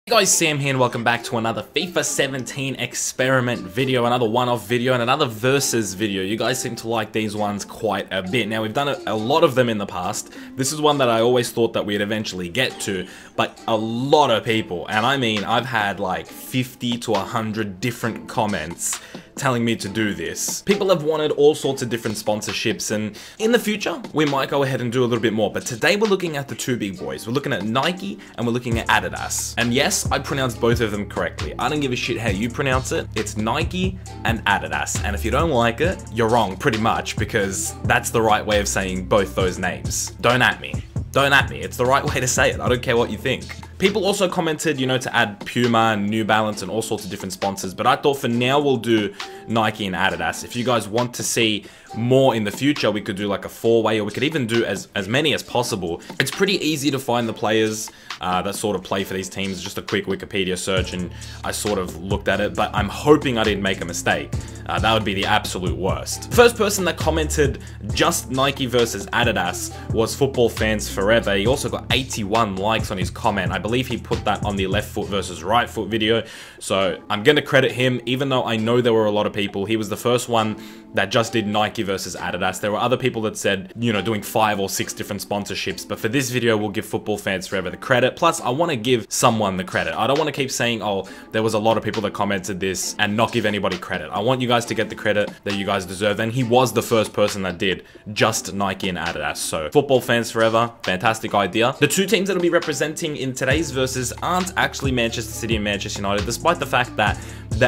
Hey guys, Sam here and welcome back to another FIFA 17 experiment video, another one-off video and another versus video. You guys seem to like these ones quite a bit. Now we've done a lot of them in the past. This is one that I always thought that we'd eventually get to, but a lot of people, and I mean I've had like 50 to 100 different comments telling me to do this. People have wanted all sorts of different sponsorships, and in the future we might go ahead and do a little bit more, but today we're looking at the two big boys. We're looking at Nike and we're looking at Adidas. And yes, I pronounced both of them correctly. I don't give a shit how you pronounce it. It's Nike and Adidas, and if you don't like it, you're wrong pretty much, because that's the right way of saying both those names. Don't at me. Don't at me. It's the right way to say it. I don't care what you think. People also commented, you know, to add Puma and New Balance and all sorts of different sponsors, but I thought for now we'll do Nike and Adidas. If you guys want to see more in the future, we could do like a four-way, or we could even do as many as possible. It's pretty easy to find the players that sort of play for these teams. Just a quick Wikipedia search and I sort of looked at it, but I'm hoping I didn't make a mistake. That would be the absolute worst. First person that commented just Nike versus Adidas was Football Fans Forever. He also got 81 likes on his comment. I believe he put that on the left foot versus right foot video, so I'm gonna credit him, even though I know there were a lot of people. He was the first one that just did Nike versus Adidas. There were other people that said, you know, doing 5 or 6 different sponsorships, but for this video we'll give Football Fans Forever the credit. Plus I want to give someone the credit. I don't want to keep saying, oh, there was a lot of people that commented this and not give anybody credit. I want you guys to get the credit that you guys deserve, and he was the first person that did just Nike and Adidas. So Football Fans Forever, fantastic idea. The two teams that'll be representing in today's versus aren't actually Manchester City and Manchester United, despite the fact that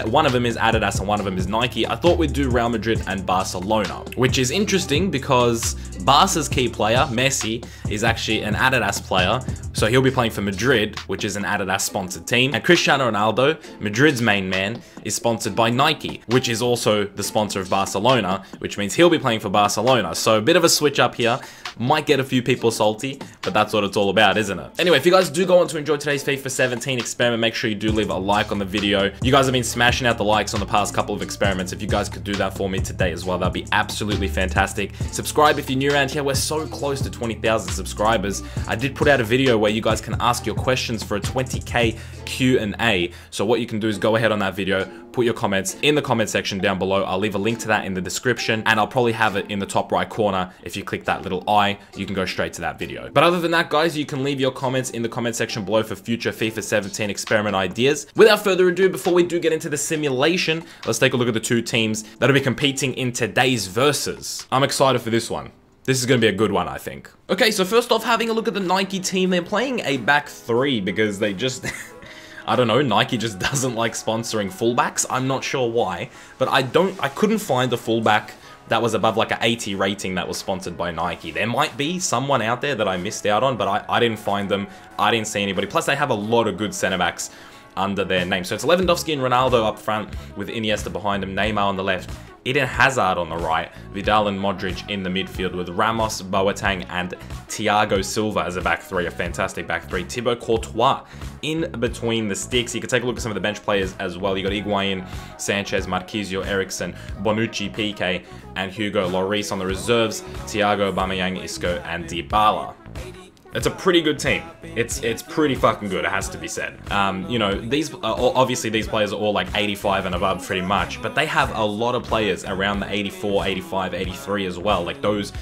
one of them is Adidas and one of them is Nike. I thought we'd do Real Madrid and Barcelona, which is interesting because Barca's key player, Messi, is actually an Adidas player, so he'll be playing for Madrid, which is an Adidas sponsored team. And Cristiano Ronaldo, Madrid's main man, is sponsored by Nike, which is also the sponsor of Barcelona, which means he'll be playing for Barcelona. So a bit of a switch up here. Might get a few people salty, but that's what it's all about, isn't it? Anyway, if you guys do go on to enjoy today's FIFA 17 experiment, make sure you do leave a like on the video. You guys have been smashing out the likes on the past couple of experiments. If you guys could do that for me today as well, that'd be absolutely fantastic. Subscribe if you're new around here. We're so close to 20,000 subscribers. I did put out a video where you guys can ask your questions for a 20k Q&A. So what you can do is go ahead on that video, put your comments in the comment section down below. I'll leave a link to that in the description, and I'll probably have it in the top right corner. If you click that little eye, you can go straight to that video. But other than that, guys, you can leave your comments in the comment section below for future FIFA 17 experiment ideas. Without further ado, before we do get into the simulation, let's take a look at the two teams that'll be competing in today's versus. I'm excited for this one. This is going to be a good one, I think. Okay, so first off, having a look at the Nike team, they're playing a back three because they just... I don't know, Nike just doesn't like sponsoring fullbacks. I'm not sure why, but I couldn't find a fullback that was above like an 80 rating that was sponsored by Nike. There might be someone out there that I missed out on, but I didn't find them. I didn't see anybody. Plus, they have a lot of good center backs under their name. So it's Lewandowski and Ronaldo up front with Iniesta behind him, Neymar on the left, Eden Hazard on the right, Vidal and Modric in the midfield with Ramos, Boateng and Thiago Silva as a back three, a fantastic back three. Thibaut Courtois in between the sticks. You can take a look at some of the bench players as well. You got Higuain, Sanchez, Marquinhos, Eriksen, Bonucci, Piqué, and Hugo Lloris on the reserves, Thiago, Aubameyang, Isco, and Dybala. It's a pretty good team. It's pretty fucking good, it has to be said. You know, obviously these players are all like 85 and above pretty much, but they have a lot of players around the 84, 85, 83 as well. Like those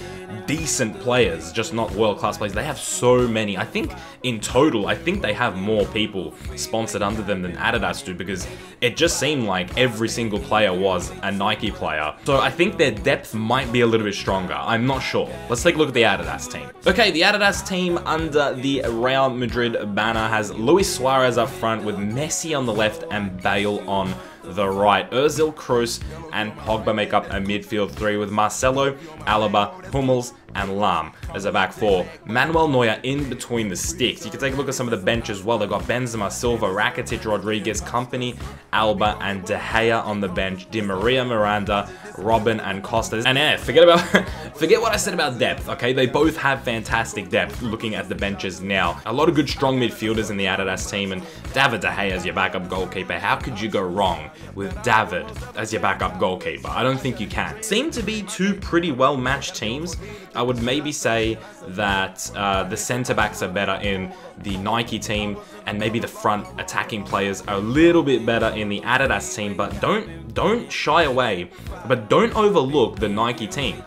decent players, just not world-class players. They have so many. I think in total, I think they have more people sponsored under them than Adidas do, because it just seemed like every single player was a Nike player. So I think their depth might be a little bit stronger. I'm not sure. Let's take a look at the Adidas team. Okay, the Adidas team under the Real Madrid banner has Luis Suarez up front with Messi on the left and Bale on the right. Ozil, Kroos, and Pogba make up a midfield three with Marcelo, Alaba, Hummels, and Lam as a back four. Manuel Neuer in between the sticks. You can take a look at some of the bench as well. They've got Benzema, Silva, Rakitic, Rodriguez, Kompany, Alba, and De Gea on the bench. Di Maria, Miranda, Robin, and Costa. And yeah, forget what I said about depth, okay? They both have fantastic depth looking at the benches now. A lot of good strong midfielders in the Adidas team, and David De Gea as your backup goalkeeper. How could you go wrong with David as your backup goalkeeper? I don't think you can. Seem to be two pretty well matched teams. I would maybe say that the center backs are better in the Nike team, and maybe the front attacking players are a little bit better in the Adidas team, but don't shy away, but don't overlook the Nike team.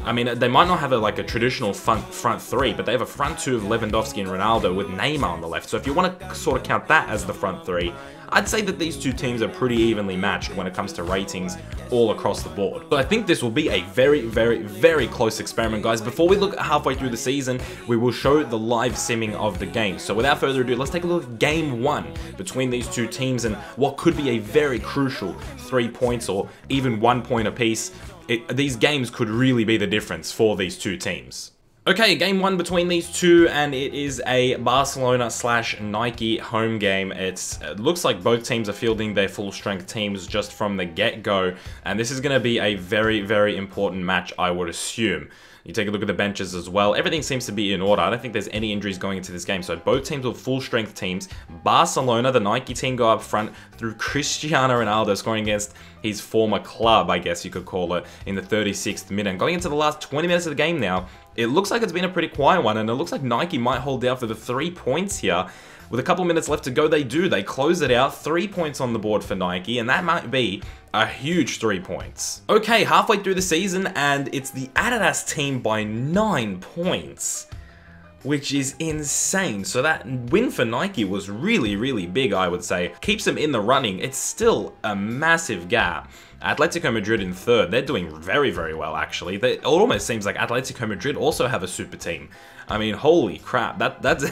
I mean, they might not have a traditional front three, but they have a front two of Lewandowski and Ronaldo with Neymar on the left. So if you want to sort of count that as the front three, I'd say that these two teams are pretty evenly matched when it comes to ratings all across the board. So I think this will be a very, very, very close experiment, guys. Before we look halfway through the season, we will show the live simming of the game. So without further ado, let's take a look at game 1 between these two teams and what could be a very crucial 3 points or even 1 point apiece. These games could really be the difference for these two teams. Okay, game 1 between these two, and it is a Barcelona/Nike home game. It looks like both teams are fielding their full-strength teams just from the get-go, and this is going to be a very, very important match, I would assume. You take a look at the benches as well. Everything seems to be in order. I don't think there's any injuries going into this game. So both teams were full-strength teams. Barcelona, the Nike team, go up front through Cristiano Ronaldo, scoring against his former club, I guess you could call it, in the 36th minute. And going into the last 20 minutes of the game now, it looks like it's been a pretty quiet one, and it looks like Nike might hold out for the 3 points here. With a couple minutes left to go, they do. They close it out. 3 points on the board for Nike, and that might be a huge 3 points. Okay, halfway through the season, and it's the Adidas team by 9 points, which is insane. So that win for Nike was really, really big, I would say. Keeps them in the running. It's still a massive gap. Atletico Madrid in 3rd. They're doing very, very well, actually. It almost seems like Atletico Madrid also have a super team. I mean, holy crap. That's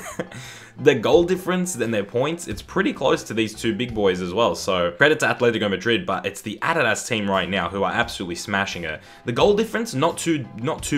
the goal difference and their points. It's pretty close to these two big boys as well. So credit to Atletico Madrid, but it's the Adidas team right now who are absolutely smashing it. The goal difference, not too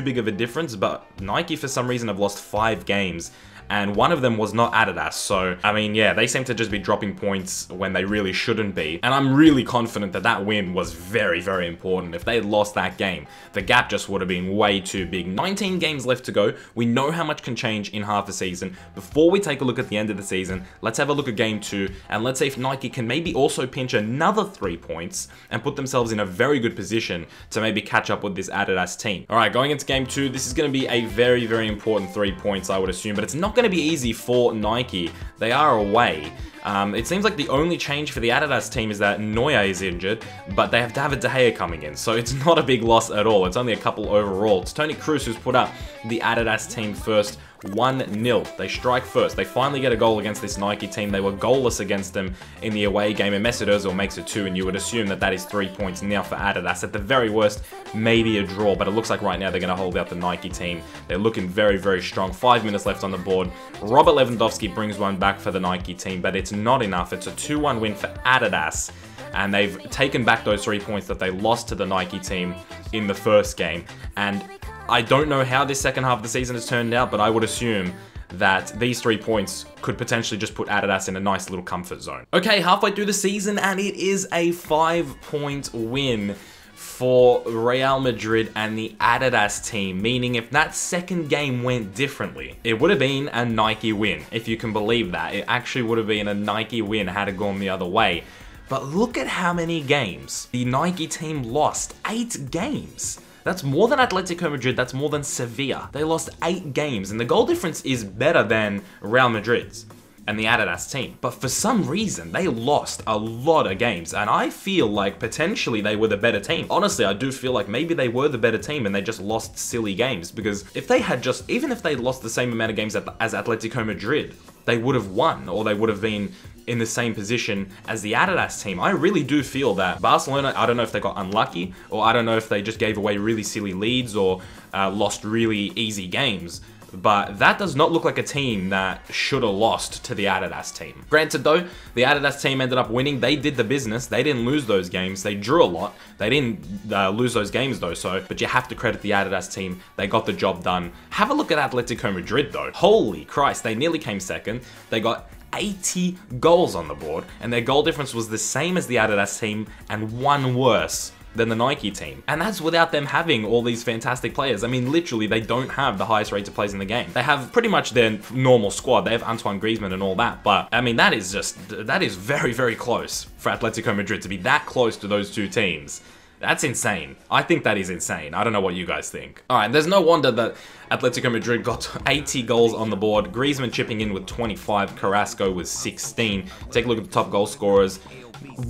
big of a difference, but Nike for some reason have lost 5 games. And one of them was not Adidas, so, I mean, yeah, they seem to just be dropping points when they really shouldn't be. And I'm really confident that that win was very, very important. If they had lost that game, the gap just would have been way too big. 19 games left to go. We know how much can change in half a season. Before we take a look at the end of the season, let's have a look at game 2, and let's see if Nike can maybe also pinch another 3 points and put themselves in a very good position to maybe catch up with this Adidas team. All right, going into game 2, this is going to be a very, very important 3 points, I would assume, but it's not going to be easy for Nike. They are away. It seems like the only change for the Adidas team is that Neuer is injured, but they have David De Gea coming in, so it's not a big loss at all. It's only a couple overall. It's Toni Kroos who's put up the Adidas team first, 1-0. They strike first. They finally get a goal against this Nike team. They were goalless against them in the away game, and Mesut Ozil makes it 2, and you would assume that that is 3 points now for Adidas. At the very worst, maybe a draw, but it looks like right now they're going to hold out the Nike team. They're looking very, very strong. 5 minutes left on the board. Robert Lewandowski brings one back for the Nike team, but it's not enough. It's a 2-1 win for Adidas, and they've taken back those 3 points that they lost to the Nike team in the first game. And I don't know how this second half of the season has turned out, but I would assume that these 3 points could potentially just put Adidas in a nice little comfort zone. Okay, halfway through the season, and it is a 5-point win for Real Madrid and the Adidas team, meaning if that second game went differently, it would have been a Nike win, if you can believe that. It actually would have been a Nike win had it gone the other way. But look at how many games the Nike team lost. 8 games. That's more than Atletico Madrid, that's more than Sevilla. They lost 8 games, and the goal difference is better than Real Madrid's and the Adidas team. But for some reason, they lost a lot of games, and I feel like potentially they were the better team. Honestly, I do feel like maybe they were the better team and they just lost silly games, because if they had just, even if they lost the same amount of games as Atletico Madrid, they would have won, or they would have been in the same position as the Adidas team. I really do feel that Barcelona, I don't know if they got unlucky, or I don't know if they just gave away really silly leads or lost really easy games, but that does not look like a team that should have lost to the Adidas team. Granted though, the Adidas team ended up winning. They did the business. They didn't lose those games. They drew a lot. They didn't lose those games though, but you have to credit the Adidas team. They got the job done. Have a look at Atletico Madrid though. Holy Christ, they nearly came second. They got 80 goals on the board, and their goal difference was the same as the Adidas team and 1 worse than the Nike team. And that's without them having all these fantastic players. I mean, literally, they don't have the highest rated players in the game. They have pretty much their normal squad. They have Antoine Griezmann and all that, but I mean, that is very, very close for Atletico Madrid to be that close to those two teams. That's insane. I think that is insane. I don't know what you guys think. Alright, there's no wonder that Atletico Madrid got 80 goals on the board. Griezmann chipping in with 25, Carrasco with 16. Take a look at the top goal scorers.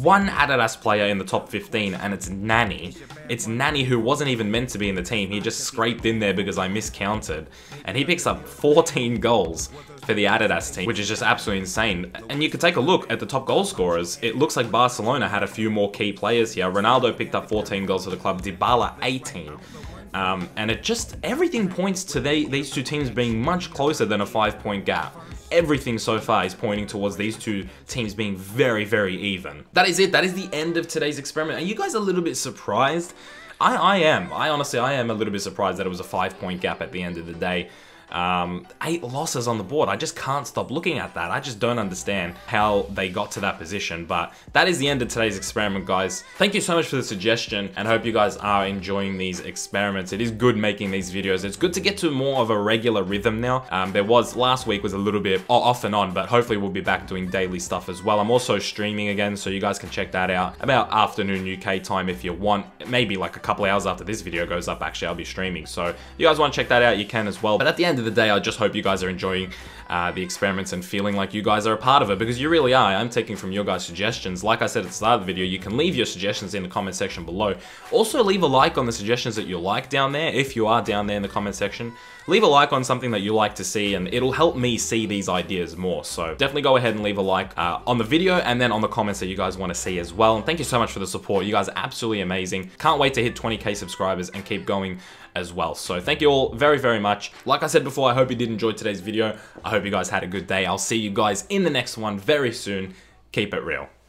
One Adidas player in the top 15, and it's Nani. It's Nani, who wasn't even meant to be in the team. He just scraped in there because I miscounted. And he picks up 14 goals for the Adidas team, which is just absolutely insane. And you can take a look at the top goal scorers. It looks like Barcelona had a few more key players here. Ronaldo picked up 14 goals for the club, Dybala 18. And it just, everything points to these two teams being much closer than a 5-point gap. Everything so far is pointing towards these two teams being very, very even. That is it. That is the end of today's experiment. Are you guys a little bit surprised? I am. Honestly, I am a little bit surprised that it was a 5-point gap at the end of the day. 8 losses on the board. I just can't stop looking at that. I just don't understand how they got to that position. But that is the end of today's experiment, guys. Thank you so much for the suggestion, and I hope you guys are enjoying these experiments. It is good making these videos. It's good to get to more of a regular rhythm now. Last week was a little bit off and on, but hopefully we'll be back doing daily stuff as well. I'm also streaming again, so you guys can check that out about afternoon UK time if you want. Maybe like a couple hours after this video goes up, actually I'll be streaming. So if you guys want to check that out, you can as well. But at the end of the day, I just hope you guys are enjoying the experiments and feeling like you guys are a part of it, because you really are. I'm taking from your guys' suggestions. Like I said at the start of the video, you can leave your suggestions in the comment section below. Also, leave a like on the suggestions that you like down there. If you are down there in the comment section, leave a like on something that you like to see, and it'll help me see these ideas more. So definitely go ahead and leave a like on the video, and then on the comments that you guys want to see as well. And thank you so much for the support. You guys are absolutely amazing. Can't wait to hit 20k subscribers and keep going as well. So thank you all very, very much. Like I said before, I hope you did enjoy today's video. I hope you guys had a good day. I'll see you guys in the next one very soon. Keep it real.